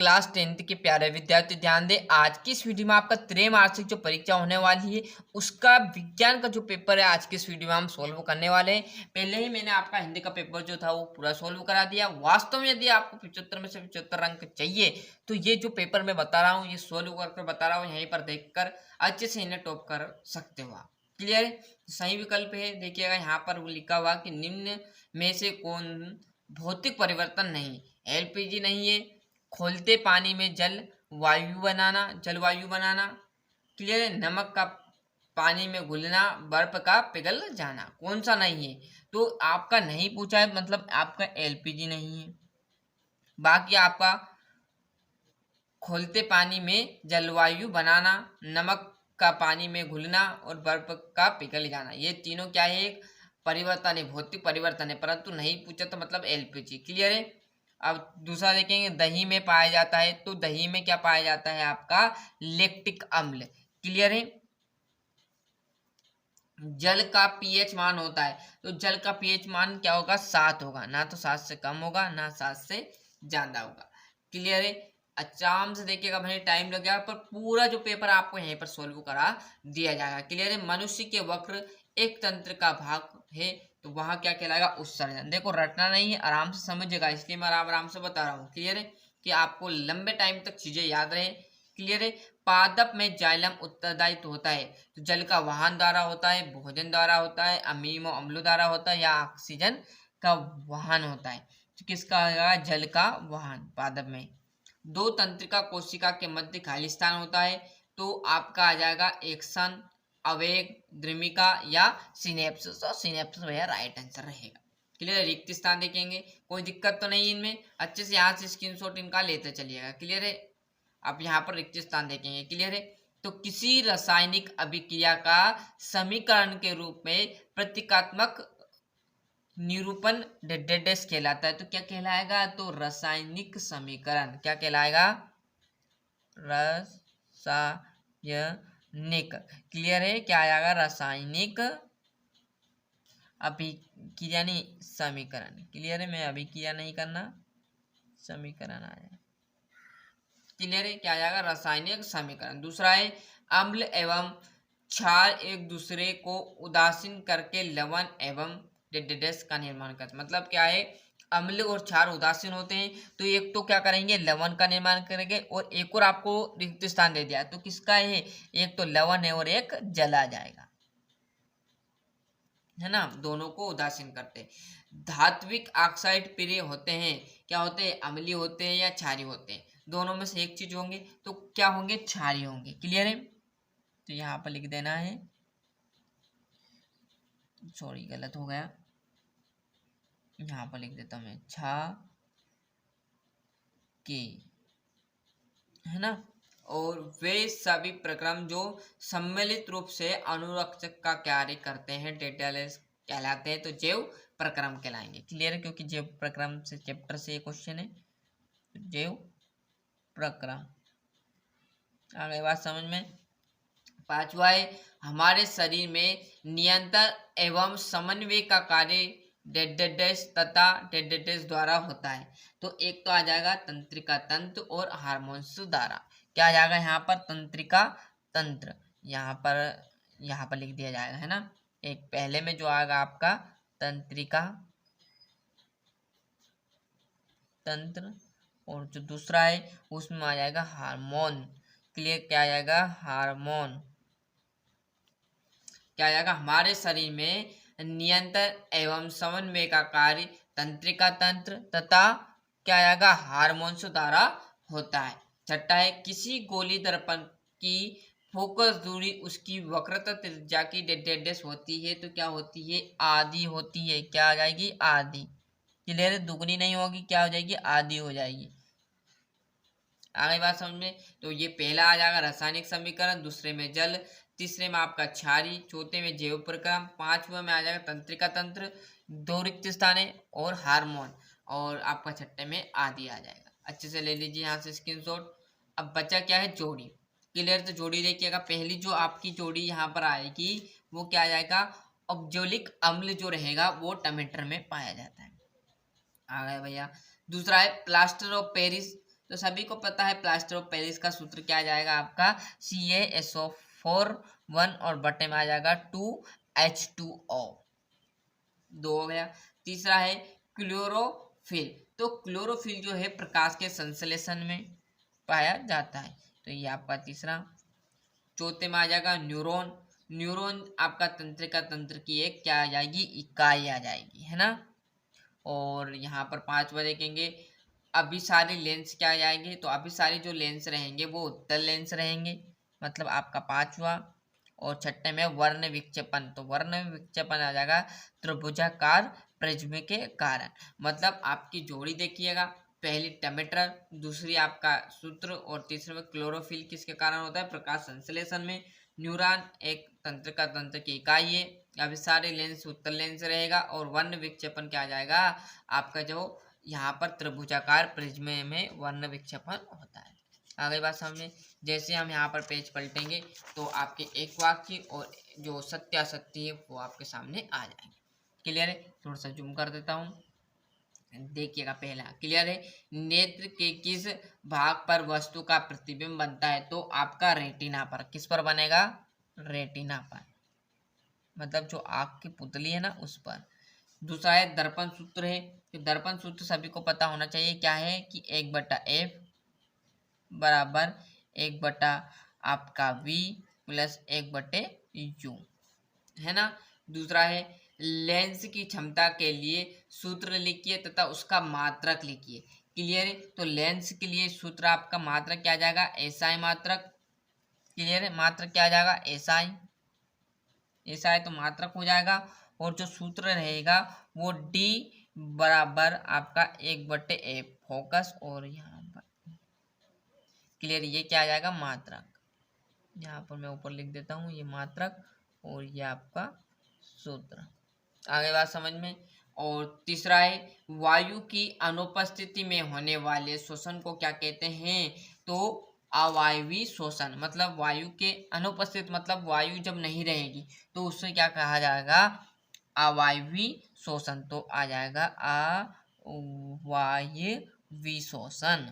Class 10th के प्यारे विद्यार्थी ध्यान दें। आज की इस वीडियो में आपका त्रैमासिक जो परीक्षा होने वाली है उसका विज्ञान का जो पेपर है आज की इस वीडियो में हम सोल्व करने वाले हैं। पहले ही मैंने आपका हिंदी का पेपर जो था वो पूरा सोल्व करा दिया। वास्तव में यदि आपको 75 में से 75 अंक चाहिए तो ये जो पेपर मैं बता रहा हूँ ये सोल्व कर बता रहा हूँ, यहीं पर देखकर अच्छे से इन्हें टॉप कर सकते हो आप। क्लियर है? सही विकल्प है। देखिएगा यहाँ पर लिखा हुआ कि निम्न में से कौन भौतिक परिवर्तन नहीं, एलपीजी नहीं है, खोलते पानी में जलवायु बनाना, क्लियर है, नमक का पानी में घुलना, बर्फ का पिघल जाना, कौन सा नहीं है? तो आपका नहीं पूछा है मतलब आपका एलपीजी नहीं है। बाकी आपका खोलते पानी में जलवायु बनाना, नमक का पानी में घुलना और बर्फ का पिघल जाना, ये तीनों क्या है? एक परिवर्तन है, भौतिक परिवर्तन है, परंतु नहीं पूछा तो मतलब एलपीजी। क्लियर है? अब दूसरा देखेंगे, दही में पाया जाता है तो दही में क्या पाया जाता है? आपका लैक्टिक अम्ल। क्लियर है? जल का पीएच मान होता है तो जल का पीएच मान क्या होगा? 7 होगा, ना तो 7 से कम होगा ना 7 से ज्यादा होगा। क्लियर है? आराम से देखिएगा, भले टाइम लग गया पर पूरा जो पेपर आपको यहीं पर सोल्व करा दिया जाएगा। क्लियर है? मनुष्य के वक्र एक तंत्र का भाग है तो वहां क्या कहलाएगा? उत्सर्जन। देखो रटना नहीं है, आराम से समझिएगा, इसलिए मैं आराम से बता रहा हूँ। क्लियर है? कि आपको लंबे टाइम तक चीजें याद रहे। क्लियर है? पादप में जाइलम उत्तरदायित्व होता है तो जल का वाहन द्वारा होता है, भोजन द्वारा होता है, अमीनो अम्लों द्वारा होता है या ऑक्सीजन का वाहन होता है। तो किसका आएगा? जल का वाहन पादप में। दो तंत्रिका कोशिका के मध्य खाली स्थान होता है तो आपका आ जाएगा एक्सन, अवेग, द्रमिका या सिनेप्सिस, और सिनेप्सिस भैया राइट आंसर रहेगा। क्लियर? रिक्त स्थान देखेंगे, कोई दिक्कत तो नहीं इनमें, अच्छे से यहाँ से स्क्रीनशॉट इनका लेते चलिएगा। क्लियर है? आप यहाँ पर रिक्त स्थान देखेंगे। क्लियर है? तो किसी रासायनिक अभिक्रिया का समीकरण के रूप में प्रतीकात्मक निरूपण डेडेस कहलाता है तो क्या कहलाएगा? तो रासायनिक समीकरण। क्या कहलाएगा? रासायनिक। क्लियर है? क्या आएगा? रासायनिक अभिक्रिया नहीं, समीकरण। क्लियर है? मैं अभिक्रिया नहीं करना, समीकरण आया। क्लियर है? क्या आएगा? रासायनिक समीकरण। दूसरा है अम्ल एवं क्षार एक दूसरे को उदासीन करके लवण एवं डेडेस का निर्माण करते। मतलब क्या है? अम्ल और क्षार उदासीन होते हैं तो एक तो क्या करेंगे? लवण का निर्माण करेंगे, और एक और आपको रिक्त स्थान दे दिया तो किसका है? एक तो लवण है और एक जल आ जाएगा, है ना? दोनों को उदासीन करते। धात्विक ऑक्साइड प्रिय होते हैं, क्या होते हैं? अम्लीय होते हैं या क्षारीय होते हैं? दोनों में से एक चीज होंगे तो क्या होंगे? क्षारीय होंगे। क्लियर है? तो यहाँ पर लिख देना है, सॉरी गलत हो गया, यहाँ पर लिख देता हूँ मैं छा के, है ना? और वे सभी प्रक्रम जो सम्मिलित रूप से अनुरक्षक का कार्य करते हैं डेटालेस कहलाते हैं तो जैव प्रक्रम कहलाएंगे। क्लियर है? क्योंकि जैव प्रक्रम से चैप्टर से क्वेश्चन है, जैव प्रक्रम। आ गई बात समझ में? पांचवा है हमारे शरीर में नियंत्रण एवं समन्वय का कार्य डेडेस तथा डेडेस द्वारा होता है तो एक तो आ जाएगा तंत्रिका तंत्र और हार्मोन्स द्वारा। क्या आ जाएगा यहाँ पर? तंत्रिका तंत्र। यहाँ पर लिख दिया जाएगा, है ना? एक पहले में जो आएगा आपका तंत्रिका तंत्र, और जो दूसरा है उसमें आ जाएगा हार्मोन। क्लियर? क्या आ जाएगा? हार्मोन। क्या आ जाएगा? हमारे शरीर में नियंत्रण एवं समन्वय का कार्य तंत्रिका तंत्र तथा क्या आएगा? हार्मोन्स द्वारा होता है। छठा है किसी गोली दर्पण की फोकस दूरी उसकी वक्रता त्रिज्या की डेडेस होती है तो क्या होती है? आधी होती है। क्या आ जाएगी? आधी। क्लियर है? दुगनी नहीं होगी, क्या हो जाएगी? आधी हो जाएगी। आगे बात समझ में? तो ये पहला आ जाएगा रासायनिक समीकरण, दूसरे में जल, तीसरे में आपका क्षारी, चौथे में जैव प्रक्रम, पांचवें में आ जाएगा तंत्रिका तंत्र, दो रिक्त स्थान है और हार्मोन, और आपका छठे में आदि आ जाएगा। अच्छे से ले लीजिए यहाँ से स्क्रीनशॉट। अब बचा क्या है? जोड़ी। क्लियर? तो जोड़ी देखिएगा, पहली जो आपकी जोड़ी यहाँ पर आएगी वो क्या आ जाएगा? ऑक्जेलिक अम्ल जो रहेगा वो टमाटर में पाया जाता है। आ गया भैया। दूसरा है प्लास्टर ऑफ पेरिस तो सभी को पता है प्लास्टर ऑफ पेरिस का सूत्र क्या आ जाएगा आपका CaSO4 1 और बटे में आ जाएगा 2H2O, 2 हो गया। तीसरा है क्लोरोफिल। तो क्लोरोफिल जो है प्रकाश के संश्लेषण में पाया जाता है, तो ये आपका तीसरा। चौथे में आ जाएगा न्यूरॉन। न्यूरॉन आपका तंत्रिका तंत्र की एक क्या आ जाएगी, इकाई आ जाएगी, है ना। और यहाँ पर पांचवा देखेंगे अभिसारी लेंस क्या आ जाएंगे, तो अभिसारी जो लेंस रहेंगे वो उत्तल लेंस रहेंगे, मतलब आपका पांचवा। और छठे में वर्ण विक्षेपण, तो वर्ण विक्षेपण आ जाएगा त्रिभुजाकार प्रिज्म के कारण। मतलब आपकी जोड़ी देखिएगा, पहली टमेटर, दूसरी आपका सूत्र और तीसरे में क्लोरोफिल किसके कारण होता है, प्रकाश संश्लेषण में। न्यूरॉन एक तंत्रिका तंत्र की इकाई है। अभिसारी लेंस उत्तल लेंस रहेगा और वर्ण विक्षेपण क्या आ जाएगा आपका जो यहाँ पर त्रिभुजाकार प्रिज्म में वर्ण विक्षेपण होता है। आगे बात समझे। जैसे हम यहाँ पर पेज पलटेंगे तो आपके एक वाक्य और जो सत्य असत्य है वो आपके सामने आ जाएंगे। क्लियर है। थोड़ा सा जूम कर देता हूँ, देखिएगा। पहला क्लियर है, नेत्र के किस भाग पर वस्तु का प्रतिबिंब बनता है, तो आपका रेटिना पर। किस पर बनेगा, रेटिना पर, मतलब जो आँख की पुतली है ना उस पर। दूसरा है दर्पण सूत्र है, तो दर्पण सूत्र सभी को पता होना चाहिए क्या है कि 1/F बराबर 1/ आपका V प्लस 1/U, है ना। दूसरा है लेंस की क्षमता के लिए सूत्र लिखिए तथा उसका मात्रक लिखिए। क्लियर है। तो लेंस के लिए सूत्र आपका मात्रक क्या आ जाएगा, SI मात्रक। क्लियर है। मात्रक क्या आ जाएगा, SI तो मात्रक हो जाएगा। और जो सूत्र रहेगा वो D बराबर आपका 1/F फोकस, और यहाँ पर क्लियर, ये क्या आ जाएगा, मात्रक। यहाँ पर मैं ऊपर लिख देता हूँ ये मात्रक और ये आपका सूत्र। आगे बात समझ में। और तीसरा है वायु की अनुपस्थिति में होने वाले शोषण को क्या कहते हैं, तो अवायवीय शोषण। मतलब वायु के अनुपस्थित, मतलब वायु जब नहीं रहेगी तो उससे क्या कहा जाएगा, अवायवीय शोषण। तो आ जाएगा अवायवीय शोषण।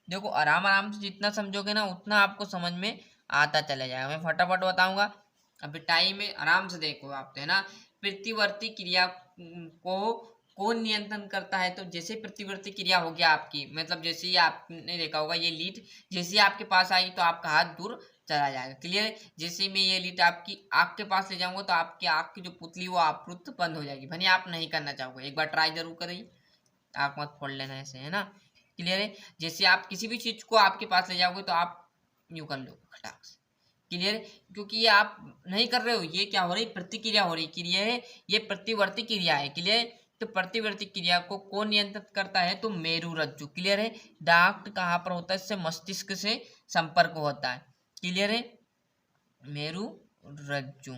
देखो आराम आराम से जितना समझोगे ना उतना आपको समझ में आता चला जाएगा। मैं फटाफट बताऊंगा, अभी टाइम है, आराम से देखो आप, है ना। प्रतिवर्ती क्रिया को कौन नियंत्रण करता है, तो जैसे प्रतिवर्ती क्रिया हो गया आपकी, मतलब जैसे ही आपने देखा होगा ये लीड जैसे ही आपके पास आई तो आपका हाथ दूर चला जाएगा। क्लियर। जैसे मैं ये लीड आपकी आँख के पास ले जाऊंगा तो आपकी आँख की जो पुतली वो आपृत बंद हो जाएगी। भले आप नहीं करना चाहोगे, एक बार ट्राई जरूर करिए, आँख मत फोड़ लेना ऐसे, है ना। क्लियर है। जैसे आप किसी भी चीज को आपके पास ले जाओगे तो आप यूं कर लो खटाक से। क्लियर है। क्योंकि ये आप नहीं कर रहे हो, ये क्या हो रही, प्रतिक्रिया हो रही। क्लियर है। ये प्रतिवर्ती क्रिया है। क्लियर है। तो प्रतिवर्ती क्रिया को कौन नियंत्रित करता है, तो मेरु रज्जु। क्लियर है। डाक्ट कहाँ पर होता है, इससे मस्तिष्क से संपर्क होता है। क्लियर है। मेरु रज्जु।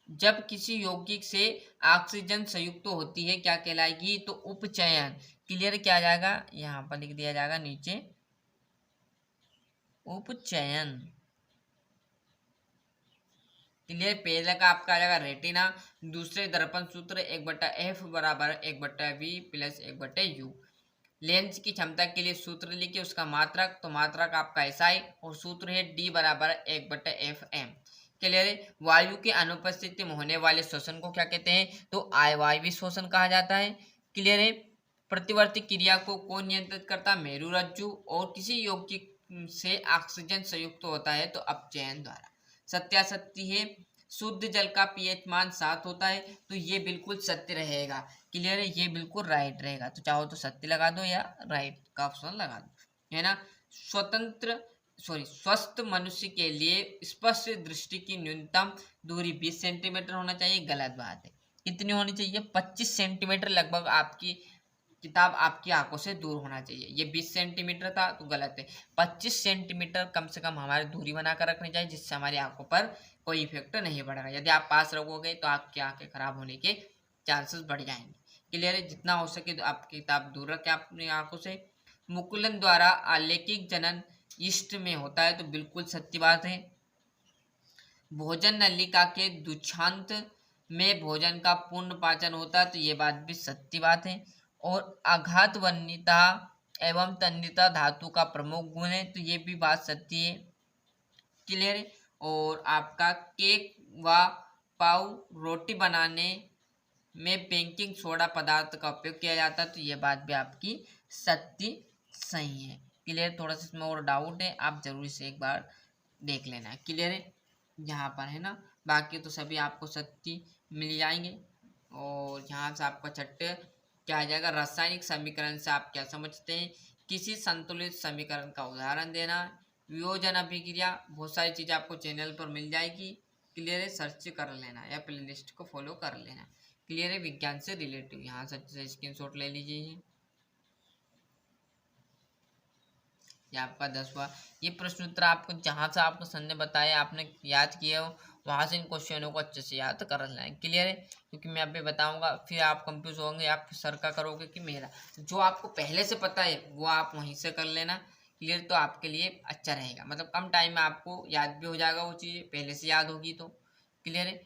जब किसी यौगिक से ऑक्सीजन संयुक्त होती है क्या कहलाएगी, तो उपचयन। क्लियर। क्या आ जाएगा, यहाँ पर लिख दिया जाएगा नीचे, उपचयन। क्लियर। पहले का आपका आ जाएगा रेटिना, दूसरे दर्पण सूत्र 1/F बराबर 1/V प्लस 1/U। लेंस की क्षमता के लिए सूत्र लिखिए, उसका मात्रक, तो मात्रक आपका SI और सूत्र है D बराबर 1/FM। क्लियर है। वायु की अनुपस्थिति में होने वाले शोषण को क्या कहते हैं, तो अवायवीय शोषण कहा जाता है। क्लियर है। प्रतिवर्ती क्रिया को कौन नियंत्रित करता है, मेरु रज्जु। और किसी यौगिक से ऑक्सीजन संयुक्त होता है तो अपचयन द्वारा। सत्यासत्य है, शुद्ध जल का पीएच मान 7 होता है, तो ये बिल्कुल सत्य रहेगा। क्लियर है। ये बिल्कुल राइट रहेगा, तो चाहो तो सत्य लगा दो या राइट का ऑप्शन लगा दो, है ना। स्वस्थ मनुष्य के लिए स्पष्ट दृष्टि की न्यूनतम दूरी 20 सेंटीमीटर होना चाहिए। गलत बात है। कितनी होनी चाहिए, 25 सेंटीमीटर लगभग आपकी किताब आपकी आंखों से दूर होना चाहिए। ये 20 सेंटीमीटर था तो गलत है, 25 सेंटीमीटर कम से कम हमारी दूरी बनाकर रखनी चाहिए, जिससे हमारी आंखों पर कोई इफेक्ट नहीं पड़ेगा। यदि आप पास रखोगे तो आपकी आंखें खराब होने के चांसेस बढ़ जाएंगे। क्लियर है। जितना हो सके तो आप किताब दूर रखें अपनी आंखों से। मुकुलन द्वारा आलेखिक जनन ईस्ट में होता है, तो बिल्कुल सत्य बात है। भोजन नलिका के दुक्षांत में भोजन का पूर्ण पाचन होता है, तो ये बात भी सत्य बात है। और आघातवन्यता एवं तन्यता धातु का प्रमुख गुण है, तो ये भी बात सत्य है। क्लियर है। और आपका केक व पाव रोटी बनाने में बेकिंग सोडा पदार्थ का उपयोग किया जाता है, तो ये बात भी आपकी सत्य सही है। क्लियर। थोड़ा सा इसमें और डाउट है, आप जरूर से एक बार देख लेना। क्लियर है यहाँ पर, है ना। बाकी तो सभी आपको सत्य मिल जाएंगे। और यहाँ से आपका छठे क्या आ जाएगा, रासायनिक समीकरण से आप क्या समझते हैं, किसी संतुलित समीकरण का उदाहरण देना, वियोजन अभिक्रिया। बहुत सारी चीज़ें आपको चैनल पर मिल जाएगी। क्लियर है। सर्च कर लेना या प्लेलिस्ट को फॉलो कर लेना। क्लियर है। विज्ञान से रिलेटिव यहाँ से स्क्रीनशॉट ले लीजिए। ये आपका 10वां ये प्रश्न उत्तर आपको जहाँ से आपको सर ने बताया आपने याद किया हो, वहाँ से इन क्वेश्चनों को अच्छे से याद कर लेना है। क्लियर है। क्योंकि मैं अभी बताऊंगा फिर आप कंफ्यूज होंगे, आप सर का करोगे कि मेरा। जो आपको पहले से पता है वो आप वहीं से कर लेना। क्लियर। तो आपके लिए अच्छा रहेगा, मतलब कम टाइम में आपको याद भी हो जाएगा, वो चीज़ पहले से याद होगी तो। क्लियर है।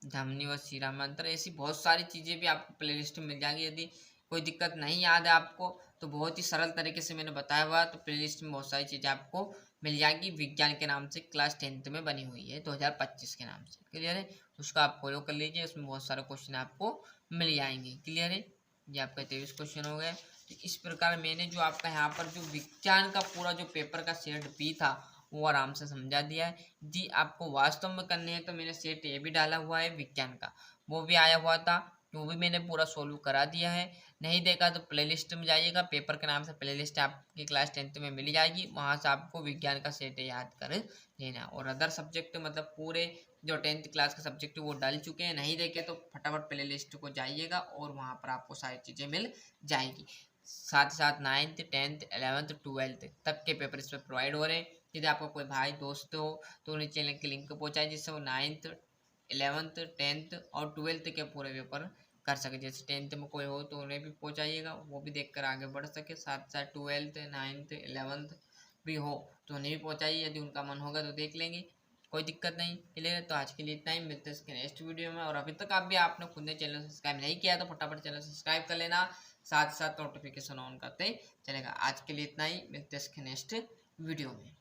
धमनी व शिरा मंत्र, ऐसी बहुत सारी चीज़ें भी आपको प्लेलिस्ट में मिल जाएंगी। यदि कोई दिक्कत नहीं याद है आपको तो बहुत ही सरल तरीके से मैंने बताया हुआ, तो प्लेलिस्ट में बहुत सारी चीज़ें आपको मिल जाएगी। विज्ञान के नाम से क्लास 10th में बनी हुई है 2025 के नाम से। क्लियर है। उसका आप फॉलो कर लीजिए, उसमें बहुत सारे क्वेश्चन आपको मिल जाएंगे। क्लियर है। ये आपका 23 क्वेश्चन हो गया। तो इस प्रकार मैंने जो आपका यहाँ पर जो विज्ञान का पूरा जो पेपर का सेट बी था वो आराम से समझा दिया है। जी आपको वास्तव में करने हैं तो मैंने सेट ए भी डाला हुआ है विज्ञान का, वो भी आया हुआ था, वो भी मैंने पूरा सोल्व करा दिया है। नहीं देखा तो प्लेलिस्ट में जाइएगा, पेपर के नाम से प्लेलिस्ट आपकी क्लास 10th में मिल जाएगी, वहाँ से आपको विज्ञान का सेट याद कर लेना। और अदर सब्जेक्ट मतलब पूरे जो 10th क्लास के सब्जेक्ट वो डाल चुके हैं, नहीं देखे तो फटाफट प्लेलिस्ट को जाइएगा और वहाँ पर आपको सारी चीज़ें मिल जाएगी। साथ ही साथ 9th 10th 11th 12th तक के पेपर इसमें प्रोवाइड हो रहे हैं। यदि आपका कोई भाई दोस्त हो तो उन्हें चैनल की लिंक पहुँचाए, जिससे वो 9th 11th 10th और 12th के पूरे पेपर कर सके। जैसे 10th में कोई हो तो उन्हें भी पहुँचाइएगा, वो भी देखकर आगे बढ़ सके। साथ साथ 12th 9th 11th भी हो तो उन्हें भी पहुँचाइए, यदि उनका मन होगा तो देख लेंगे, कोई दिक्कत नहीं। क्लियर। तो आज के लिए इतना ही, मिलते हैं इसके नेक्स्ट वीडियो में। और अभी तक आप भी आपने खुद ने चैनल सब्सक्राइब नहीं किया तो फटाफट चैनल सब्सक्राइब कर लेना, साथ साथ नोटिफिकेशन ऑन करते चलेगा। आज के लिए इतना ही, मिलते हैं इसके नेक्स्ट वीडियो में।